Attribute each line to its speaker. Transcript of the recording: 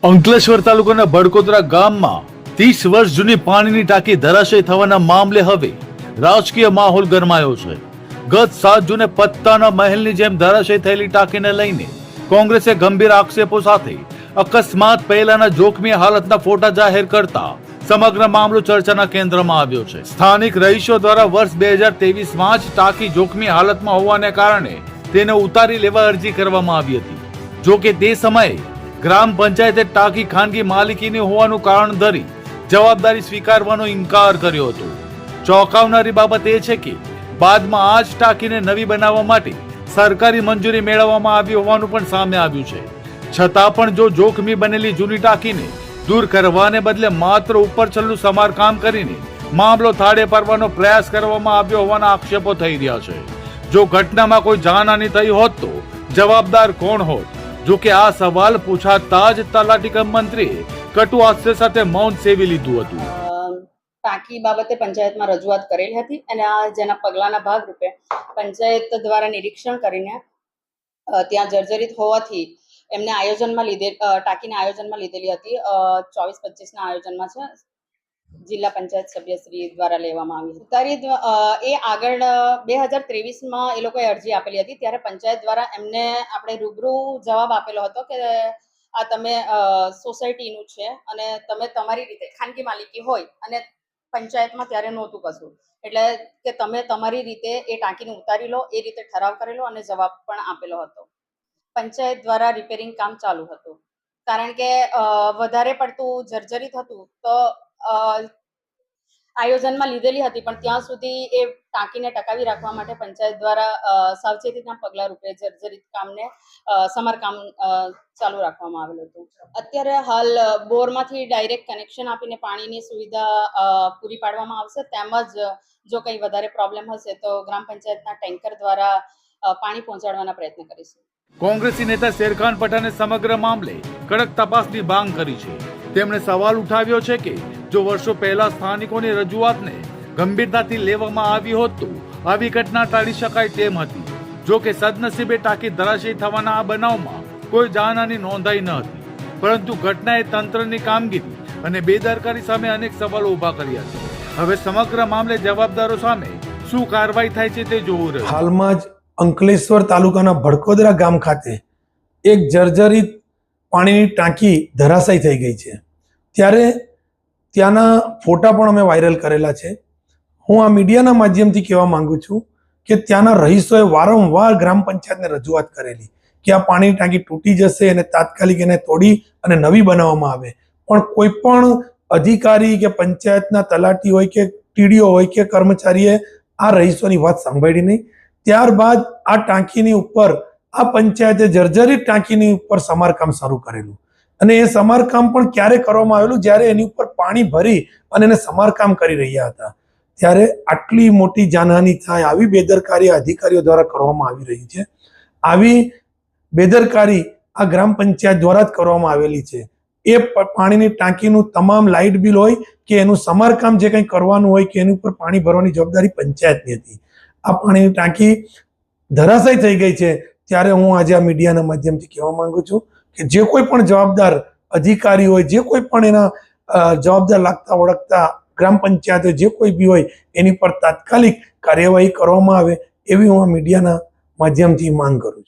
Speaker 1: અંકલેશ્વર તાલુકાના ભડકોદરા ગામમાં 30 વર્ષ જૂની પાણીની ટાંકી ધરાશય થવાના મામલે હવે રાજકીય માહોલ ગરમાયો છે। ગત 7 જૂને પત્તાના મહેલની જેમ ધરાશય થયેલી ટાંકીને લઈને કોંગ્રેસે ગંભીર આક્ષેપો સાથે અકસ્માત પહેલાના જોખમી હાલતના ફોટા જાહેર કરતા સમગ્ર મામલો ચર્ચાના કેન્દ્રમાં આવ્યો છે। સ્થાનિક રહીશો દ્વારા વર્ષ 2023માં જ ટાંકી જોખમી હાલતમાં હોવાને કારણે તેને ઉતારી લેવા અરજી કરવામાં આવી હતી। જો કે તે સમયે ગ્રામ પંચાયતે ટાંકી ખાનગી માલિકીની હોવાનું કારણ ધરી જવાબદારી સ્વીકારવાનો ઇનકાર કર્યો હતો। ચોંકાવનારી બાબત એ છે કે બાદમાં આ જ ટાંકીને નવી બનાવવા માટે સરકારી મંજૂરી મેળવવામાં આવી હોવાનું પણ સામે આવ્યું છે। છતાં પણ જો જોખમી બનેલી જૂની ટાંકીને દૂર કરવાને બદલે માત્ર ઉપર છલ્લું સમારકામ કરીને મામલો થાળે પાડવાનો પ્રયાસ કરવામાં આવ્યો હોવાના આક્ષેપો થઈ રહ્યા છે। જો ઘટનામાં કોઈ જાનહાની થઈ હોત તો જવાબદાર કોણ હોત? જો કે આ સવાલ પૂછાતા જ તલાટી કમ મંત્રીએ કટુ હાસ્ય સાથે મૌન સેવી લીધું હતું।
Speaker 2: ટાંકી બાબતે પંચાયતમાં રજૂઆત કરેલી હતી અને જેના પગલાના ભાગરૂપે પંચાયત દ્વારા નિરીક્ષણ કરીને ત્યાં જર્જરિત હોવાથી એમને ટાંકીના આયોજનમાં લીધેલી હતી। 24-25ના આયોજનમાં છે, જિલ્લા પંચાયત સભ્યશ્રી દ્વારા લેવામાં આવી હતી। એ આગળ 2023માં એ લોકોએ અરજી આપેલી હતી, ત્યારે પંચાયત દ્વારા એમને આપણે રૂબરૂ જવાબ આપેલો હતો કે આ તમે સોસાયટીનું છે અને તમે તમારી રીતે ખાનગી માલિકી હોય અને પંચાયતમાં ત્યારે નહોતું કશું, એટલે કે તમે તમારી રીતે એ ટાંકીને ઉતારી લો, એ રીતે ઠરાવ કરેલો અને જવાબ પણ આપેલો હતો। પંચાયત દ્વારા રિપેરિંગ કામ ચાલુ હતું, કારણ કે વધારે પડતું જર્જરિત હતું તો આયોજનમાં લીધેલી હતી, પણ ત્યાં સુધી એ ટાંકીને ટકાવી રાખવા માટે પંચાયત દ્વારા સાવચેતીના પગલા રૂપે જર્જરિત કામને સમારકામ ચાલુ રાખવામાં આવેલું હતું। અત્યારે હાલ બોરમાંથી ડાયરેક્ટ કનેક્શન આપીને પાણીની સુવિધા પૂરી પાડવામાં આવશે, તેમજ જો કંઈ વધારે પ્રોબ્લેમ હશે તો ગ્રામ પંચાયતના ટેન્કર દ્વારા પાણી પહોંચાડવાના પ્રયત્ન કરીશું।
Speaker 1: કોંગ્રેસી નેતા શેરખાન પઠાણે સમગ્ર મામલે કડક તપાસની માંગ કરી છે। તેમણે સવાલ ઉઠાવ્યો છે કે જો વર્ષો પહેલા સ્થાનિકોની રજૂઆતને ગંભીરતાથી લેવામાં આવી હોત તો આવી ઘટના ટાળી શકાય તેમ હતી। જો કે સદનસીબે ટાંકી ધરાશયી થવાના આ બનાવમાં કોઈ જાનહાની નોંધાઈ ન હતી, પરંતુ ઘટનાએ તંત્રની કામગીરી અને બેદરકારી સામે અનેક સવાલો ઉભા કર્યા છે। હવે સમગ્ર મામલે જવાબદારો સામે શું કાર્યવાહી થાય છે તે જોવું રહ્યું।
Speaker 3: હાલમાં જ અંકલેશ્વર તાલુકાના ભડકોદરા ગામ ખાતે એક જર્જરિત પાણીની ટાંકી ધરાશાયી થઈ ગઈ છે, ત્યારે ત્યાંના ફોટા પણ અમે વાયરલ કરેલા છે। હું આ મીડિયાના માધ્યમથી કહેવા માંગુ છું કે ત્યાંના રહીશોએ વારંવાર ગ્રામ પંચાયતને રજૂઆત કરેલી કે આ પાણીની ટાંકી તૂટી જશે અને તાત્કાલિક એને તોડી અને નવી બનાવવામાં આવે, પણ કોઈ પણ અધિકારી કે પંચાયતના તલાટી હોય કે ટીડીઓ હોય કે કર્મચારીએ આ રહીશોની વાત સાંભળી નહીં। ત્યારબાદ આ ટાંકીની ઉપર આ પંચાયતે જર્જરિત ટાંકીની ઉપર સમારકામ શરૂ કરેલું, અને એ સમારકામ પણ ક્યારે કરવામાં આવેલું? જ્યારે એની ઉપર પાણી ભરી અને એને સમારકામ કરી રહ્યા હતા, ત્યારે આટલી મોટી જાનહાની થાય આવી બેદરકારી અધિકારીઓ દ્વારા કરવામાં આવી રહી છે। આવી બેદરકારી આ ગ્રામ પંચાયત દ્વારા જ કરવામાં આવેલી છે। એ પાણીની ટાંકીનું તમામ લાઇટ બિલ હોય કે એનું સમારકામ જે કંઈ કરવાનું હોય કે એની ઉપર પાણી ભરવાની જવાબદારી પંચાયતની હતી। આ પાણીની ટાંકી ધરાશાયી થઈ ગઈ છે, ત્યારે હું આજે આ મીડિયાના માધ્યમથી કહેવા માંગુ છું કે જે કોઈ પણ જવાબદાર અધિકારી હોય, જે કોઈ પણ એના જવાબદાર લાગતા ઓળખતા ગ્રામ પંચાયત જે કોઈ બી હોય એની પર તાત્કાલિક કાર્યવાહી કરવામાં આવે એવી હું આ મીડિયાના માધ્યમથી માંગ કરું છું।